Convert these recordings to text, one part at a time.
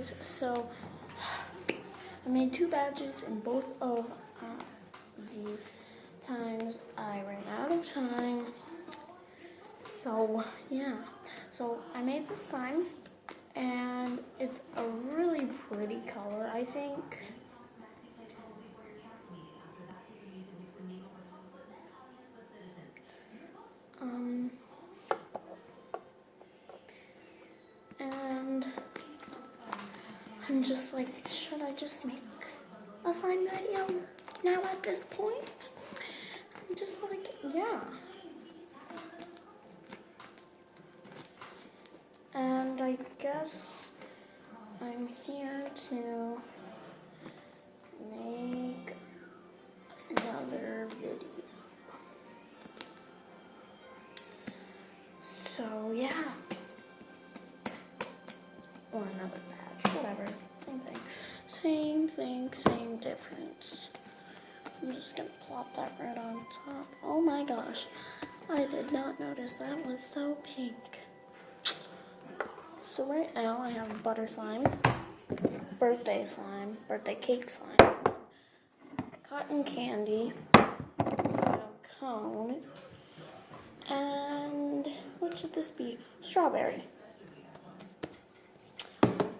guys, so I made 2 badges in both of the times I ran out of time. So yeah, so I made this sign and it's a really pretty color, I think. And I'm just like, should I just make a sign video now at this point? I'm just like, yeah. And I guess I'm here to make another video. So yeah. Or another badge, whatever. Same thing. Same thing, same difference. I'm just gonna plop that right on top. Oh my gosh. I did not notice that was so pink. So right now I have butter slime, birthday cake slime, cotton candy, some cone, and what should this be? Strawberry.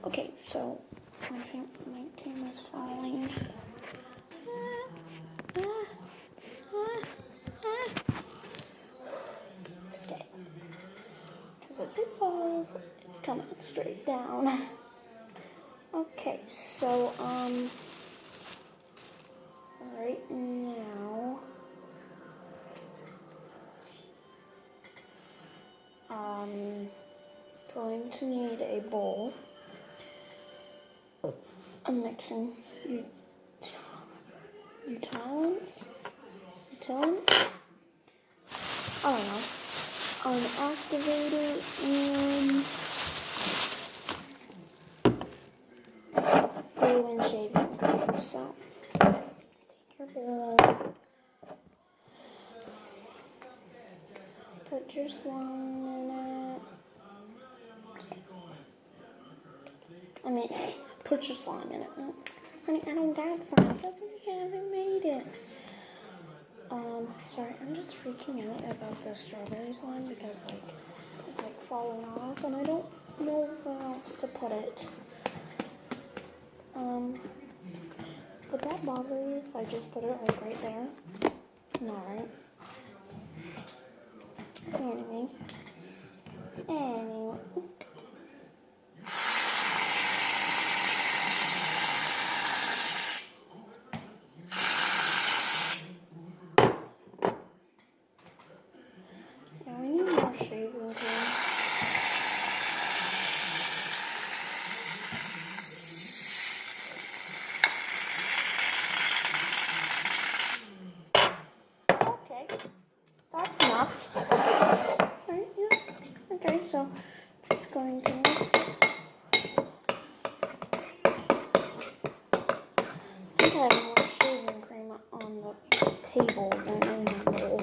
Okay, so I think my camera's falling. Stay. Because if it falls, it's coming straight down. Okay, so right now going to need a bowl. I'm mixing utilities? I don't know. An activator and glue and shaving cream. So take your bowl, put your slime in it. Put your slime in it. No, honey, I don't got slime. That's why I haven't made it. Sorry, I'm just freaking out about the strawberry slime because it's like falling off and I don't know where else to put it. Would that bother you if I just put it like right there? No, right? Anyway. Yeah, we need more shaving cream. Okay, that's enough. Right, yeah. Okay, so just going to mix it. I think I have more shaving cream on the table than in the bowl.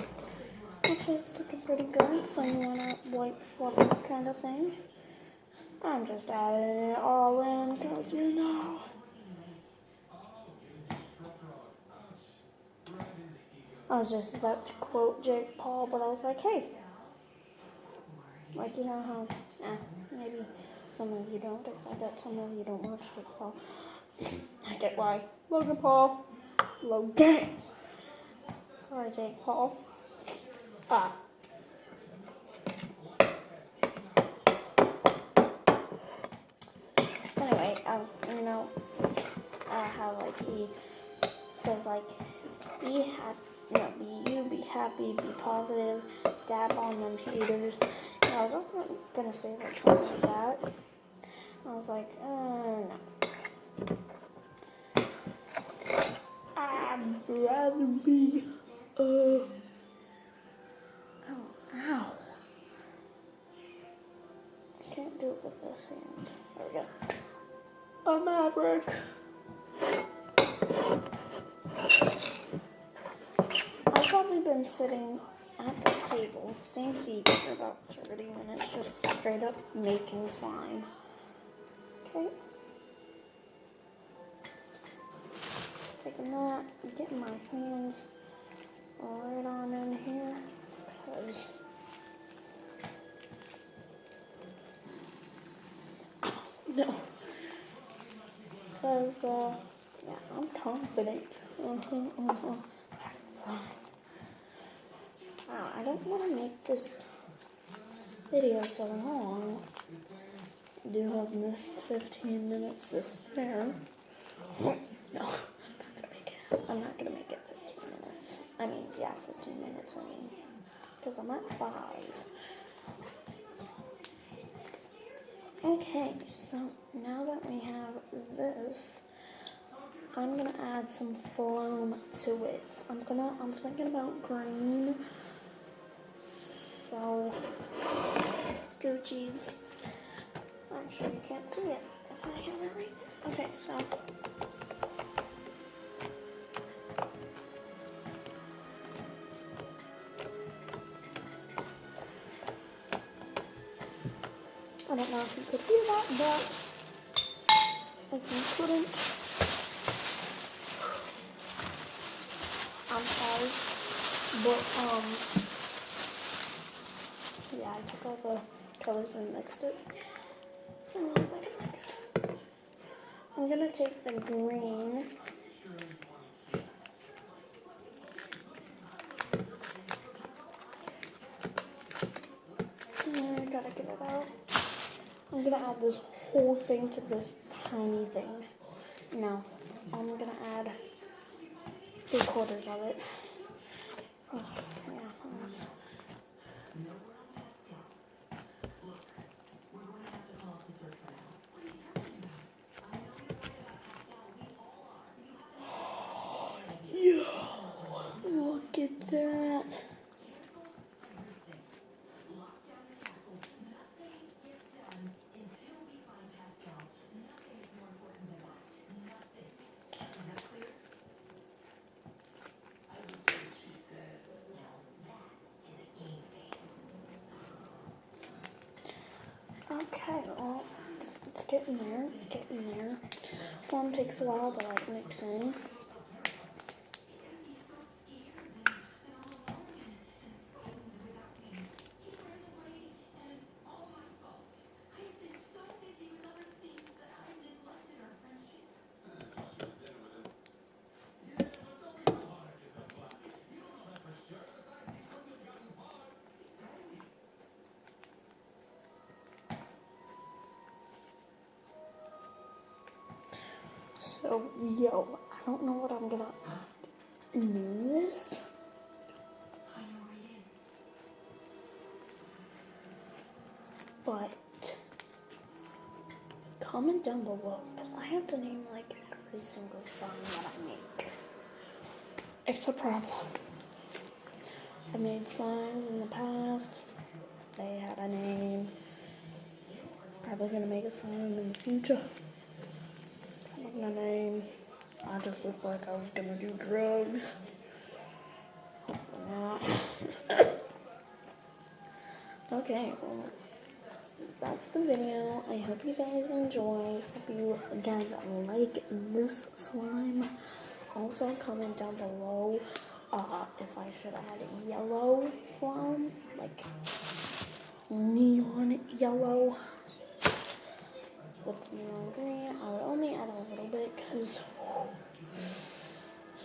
Okay, it's looking pretty good. So you want a white fluffy kind of thing. I'm just adding it all in because you know. I was just about to quote Jake Paul, but I was like, hey. Like, you know how, maybe some of you don't. I bet some of you don't watch Jake Paul. I get why. Logan Paul. Logan. Sorry, Jake Paul. Anyway, how like he says like, be happy, be positive, dab on them haters. And I was gonna say like something like that. I was like, no. I'd rather be, ow. I can't do it with this hand. There we go. A maverick. I've probably been sitting at this table, same seat, for about 30 minutes, just straight up making slime. Okay? not getting my hands right on in here because no, because yeah, I'm confident. So, I don't want to make this video so long. I do have 15 minutes to spare. No, I'm not gonna make it 15 minutes. I mean, yeah, 15 minutes. I mean, because I'm at 5. Okay, so now that we have this, I'm gonna add some foam to it. I'm thinking about green. So, Scoochies. I'm sure you can't see it if I have it right now. Okay, so. I don't know if you could hear that, but if you couldn't, I'm sorry. But, yeah, I took all the colors and mixed it. I'm gonna take the green. And I gotta get it out. I'm gonna add this whole thing to this tiny thing. Now, I'm gonna add 3/4 of it. Yeah. Yeah, look at that. Okay, well, it's getting there, Foam takes a while to like mix in. So, yo, I don't know what I'm gonna name this. But, comment down below, because I have to name like every single song that I make. It's a problem. I made slimes in the past. They had a name. Probably gonna make a slime in the future. I'm gonna name. I just looked like I was gonna do drugs. Okay, well, that's the video. I hope you guys enjoyed. Hope you guys like this slime. Also, comment down below if I should add yellow slime, like neon yellow with neon green. I would only add a little bit because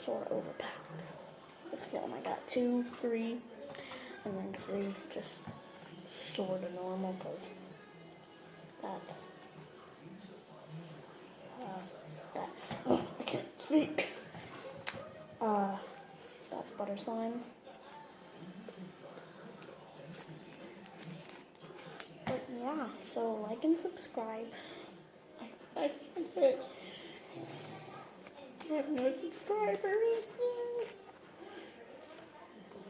sort of overpowered. This film I got 2, 3, and then 3 just sort of normal because that's I can't speak. That's butter slime. But yeah, so like and subscribe. I have no subscribers.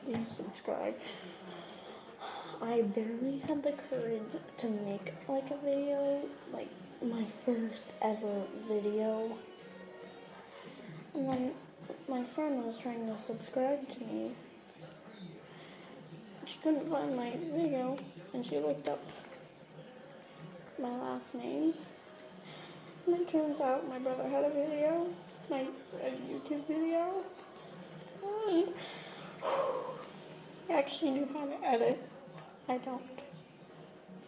Please subscribe. I barely had the courage to make like a video, like my first ever video. And then my friend was trying to subscribe to me. She couldn't find my video, and she looked up my last name. And it turns out my brother had a video, my YouTube video. I actually knew how to edit. I don't.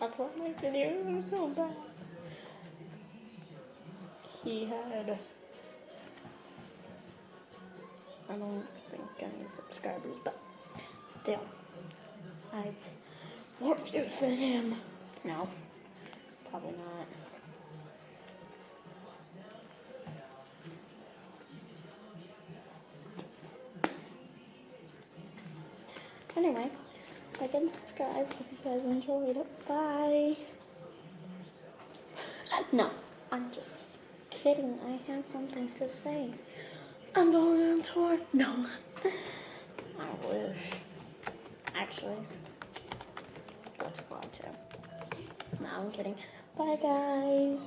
That's why my videos are so bad. He had, I don't think any subscribers, but still, I've more views than him. No, probably not. Anyway, like and subscribe. Hope you guys enjoyed it. Bye. No, I'm just kidding. I have something to say. I'm going on tour. No. I wish. Actually, go to Quad too. No, I'm kidding. Bye, guys.